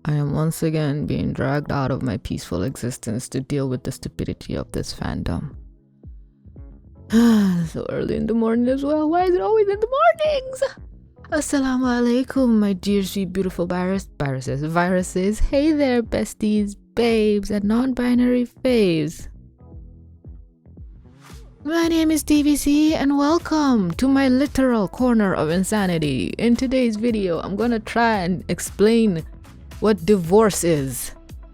I am once again being dragged out of my peaceful existence to deal with the stupidity of this fandom. So early in the morning as well. Why is it always in the mornings? Assalamu alaikum, my dear, sweet, beautiful viruses. Hey there, besties, babes, and non-binary faves. My name is TVC and welcome to my literal corner of insanity. In today's video, I'm gonna try and explain what divorce is.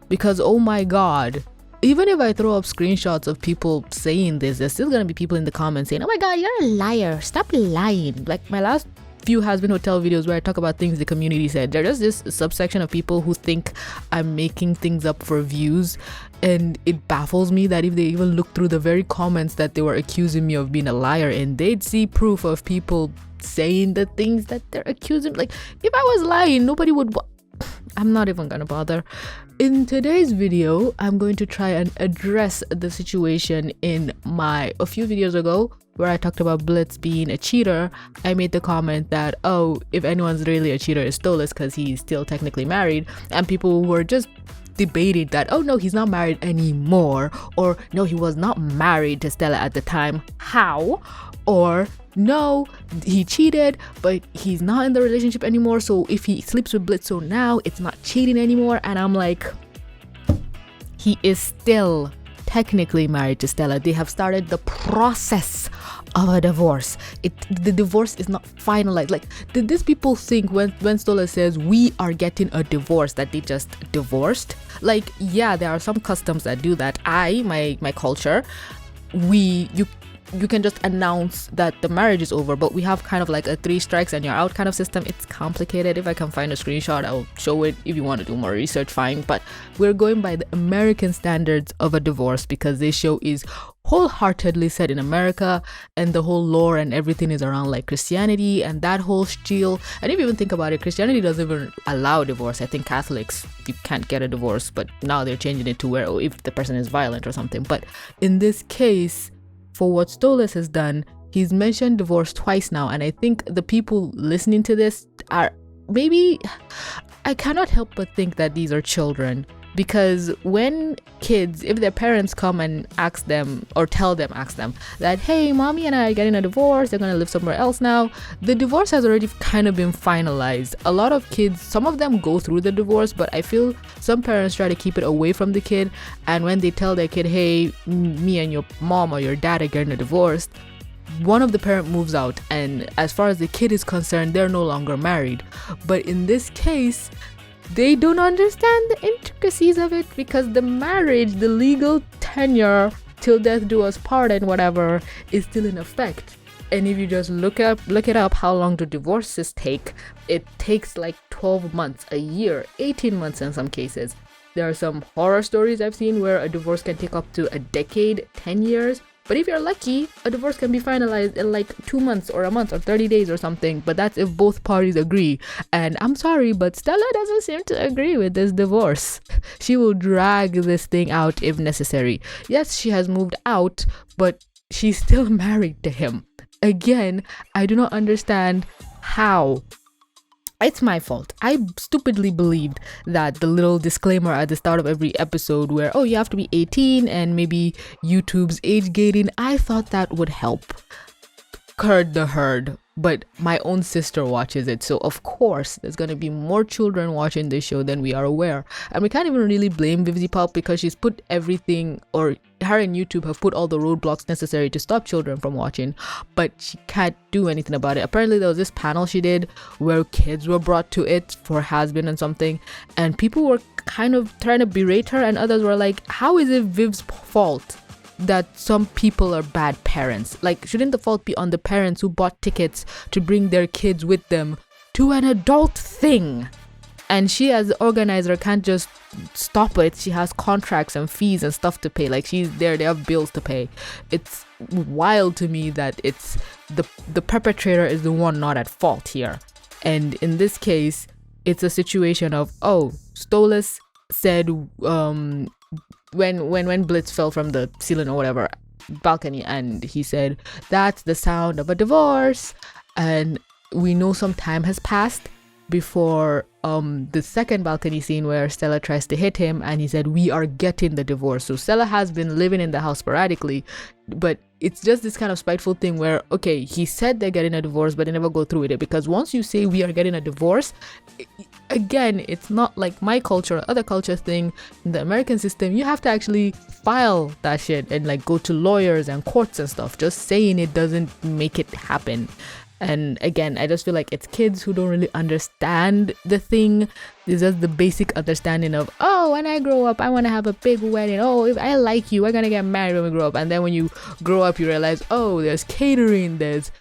Because oh my god, even if I throw up screenshots of people saying this, there's still gonna be people in the comments saying, oh my god, you're a liar, stop lying. Like my last few husband hotel videos where I talk about things the community said, there's just this subsection of people who think I'm making things up for views, and it baffles me that if they even look through the very comments that they were accusing me of being a liar in, they'd see proof of people saying the things that they're accusing. Like if I was lying, nobody would I'm not even gonna bother. In today's video, I'm going to try and address the situation in a few videos ago where I talked about Blitz being a cheater. I made the comment that, oh, if anyone's really a cheater, it's Stolas because he's still technically married, and people were just debating that, oh no, he's not married anymore, or no, he was not married to Stella at the time, how? Or no, he cheated but he's not in the relationship anymore, so if he sleeps with Blitz, so now it's not cheating anymore. And I'm like, he is still technically married to Stella. They have started the process of a divorce. The divorce is not finalized. Like, did these people think when Stola says we are getting a divorce that they just divorced? Like, yeah, there are some customs that do that. My culture, you can just announce that the marriage is over, but we have kind of like a 3 strikes and you're out kind of system. It's complicated. If I can find a screenshot, I'll show it. If you want to do more research, fine. But we're going by the American standards of a divorce because this show is wholeheartedly set in America, and the whole lore and everything is around like Christianity and that whole spiel. And if you even think about it, Christianity doesn't even allow divorce. I think Catholics, you can't get a divorce, but now they're changing it to where, oh, if the person is violent or something. But in this case, for what Stolas has done, he's mentioned divorce twice now, and I think the people listening to this are maybe, I cannot help but think that these are children, because when kids, if their parents come and ask them that, hey, mommy and I are getting a divorce, they're gonna live somewhere else now, the divorce has already kind of been finalized. A lot of kids, some of them go through the divorce, but I feel some parents try to keep it away from the kid, and when they tell their kid, hey, me and your mom or your dad are getting a divorce, one of the parent moves out, and as far as the kid is concerned, they're no longer married. But in this case, they don't understand the intricacies of it, because the marriage, the legal tenure till death do us part and whatever, is still in effect. And if you just look it up how long do divorces take, it takes like 12 months, a year, 18 months in some cases. There are some horror stories I've seen where a divorce can take up to a decade, 10 years. But if you're lucky, a divorce can be finalized in like 2 months or a month or 30 days or something. But that's if both parties agree. And I'm sorry, but Stella doesn't seem to agree with this divorce. She will drag this thing out if necessary. Yes, she has moved out, but she's still married to him. Again, I do not understand how. It's my fault. I stupidly believed that the little disclaimer at the start of every episode where, oh, you have to be 18 and maybe YouTube's age gating, I thought that would help curd the herd. But my own sister watches it, so of course there's going to be more children watching this show than we are aware. And we can't even really blame Vivzy Pulp because she's put everything, or her and YouTube have put all the roadblocks necessary to stop children from watching, but she can't do anything about it. Apparently there was this panel she did where kids were brought to it for has-been and something, and people were kind of trying to berate her, and others were like, how is it Viv's fault that some people are bad parents? Like, shouldn't the fault be on the parents who bought tickets to bring their kids with them to an adult thing? And she, as the organizer, can't just stop it. She has contracts and fees and stuff to pay. Like, she's there, they have bills to pay. It's wild to me that it's the perpetrator is the one not at fault here. And in this case, it's a situation of, oh, Stolas said when Blitz fell from the ceiling or whatever balcony, and he said that's the sound of a divorce, and we know some time has passed before the second balcony scene where Stella tries to hit him and he said, "We are getting the divorce." So Stella has been living in the house sporadically, but it's just this kind of spiteful thing where, okay, he said they're getting a divorce, but they never go through with it, because once you say we are getting a divorce, again, it's not like my culture or other culture thing. In the American system, you have to actually file that shit and like go to lawyers and courts and stuff. Just saying it doesn't make it happen. And again, I just feel like it's kids who don't really understand the thing. It's just the basic understanding of, oh, when I grow up, I want to have a big wedding. Oh, if I like you, we're going to get married when we grow up. And then when you grow up, you realize, oh, there's catering, there's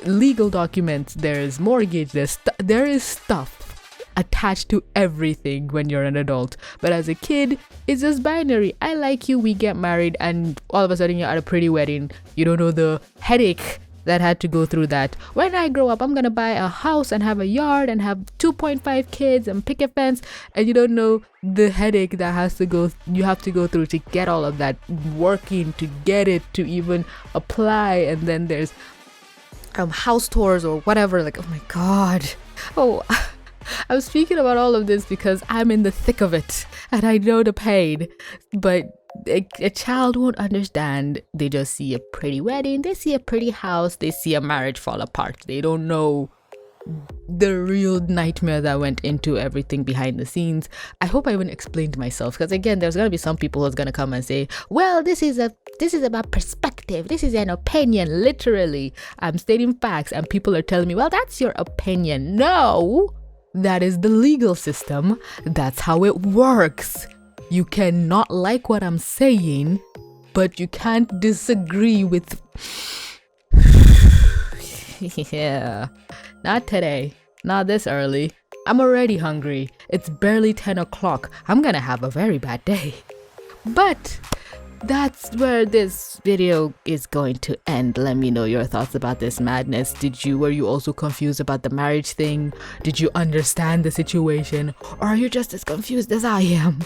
legal documents, there's mortgage, there is stuff attached to everything when you're an adult. But as a kid, it's just binary. I like you, we get married, and all of a sudden you're at a pretty wedding. You don't know the headache that had to go through that. When I grow up, I'm gonna buy a house and have a yard and have 2.5 kids and pick a fence, and you don't know the headache that you have to go through to get all of that working, to get it, to even apply. And then there's house tours or whatever. Like, oh my god. Oh, I'm speaking about all of this because I'm in the thick of it and I know the pain, but a child won't understand. They just see a pretty wedding, they see a pretty house, they see a marriage fall apart. They don't know the real nightmare that went into everything behind the scenes. I hope I even explained myself, because again, there's gonna be some people who's gonna come and say, well, this is about perspective, this is an opinion. Literally, I'm stating facts and people are telling me, well, that's your opinion. No, that is the legal system. That's how it works. You cannot like what I'm saying, but you can't disagree with... Yeah, not today, not this early. I'm already hungry. It's barely 10 o'clock. I'm gonna have a very bad day. But that's where this video is going to end. Let me know your thoughts about this madness. Were you also confused about the marriage thing? Did you understand the situation? Or are you just as confused as I am?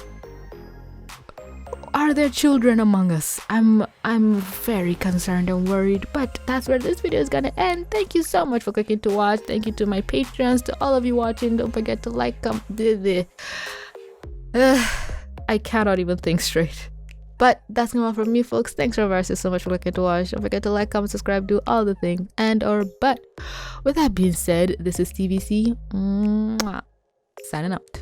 Are there children among us? I'm very concerned and worried, but that's where this video is gonna end. Thank you so much for clicking to watch. Thank you to my patrons, to all of you watching. Don't forget to like, I cannot even think straight. But that's gonna be all from me, folks. Thanks so much for clicking to watch. Don't forget to like, comment, subscribe, do all the things. But with that being said, this is TVC. Signing out.